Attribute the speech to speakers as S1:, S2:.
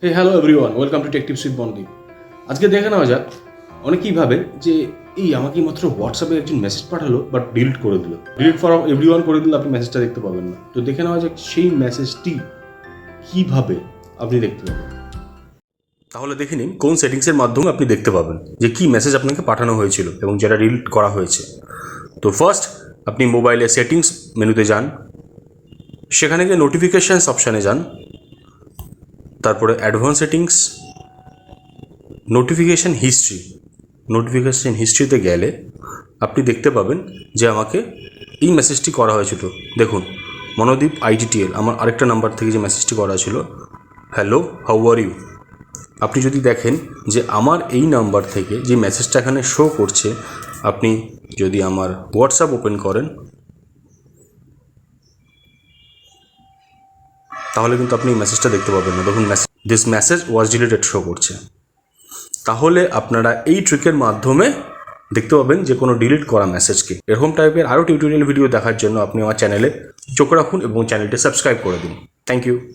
S1: Hey hello everyone, welcome to tech tips with Bandeep. আজকে দেখে নেওয়া যাক অনেকেই ভাবে যে আমাকে মাত্র হোয়াটসঅ্যাপে একজন মেসেজ পাঠালো বাট ডিলিট করে দিল, ডিলিট ফর এভরিওয়ান করে দিলে আপনি মেসেজটা দেখতে পাবেন না। তো দেখে নেওয়া যাক সেই মেসেজটি কিভাবে আপনি দেখতে পাবেন। তাহলে দেখে নিন কোন সেটিংসের মাধ্যমে আপনি দেখতে পাবেন যে কি মেসেজ আপনাকে পাঠানো হয়েছিল এবং যেটা ডিলিট করা হয়েছে। তো ফার্স্ট আপনি মোবাইলের সেটিংস মেনুতে যান, সেখানে গিয়ে নোটিফিকেশানস অপশানে যান, তারপরে অ্যাডভান্স সেটিংস, নোটিফিকেশান হিস্ট্রিতে গেলে আপনি দেখতে পাবেন যে আমাকে এই মেসেজটি করা হয়েছিল। দেখুন, মনোদীপ ITTL আমার আরেকটা নাম্বার থেকে যে মেসেজটি করা ছিল, হ্যালো হাউ আর ইউ। আপনি যদি দেখেন যে আমার এই নাম্বার থেকে যে মেসেজটা এখানে শো করছে, আপনি যদি আমার হোয়াটসঅ্যাপ ওপেন করেন তাহলে কিন্তু আপনি এই মেসেজটা দেখতে পাবেন না। দেখুন, this message was deleted show করছে। তাহলে আপনারা এই ট্রিকের মাধ্যমে দেখতে পাবেন যে কোনো ডিলিট করা মেসেজকে। এরকম টাইপের আরও টিউটোরিয়াল ভিডিও দেখার জন্য আপনি আমার চ্যানেলে চোখ রাখুন এবং চ্যানেলটি সাবস্ক্রাইব করে দিন। Thank you.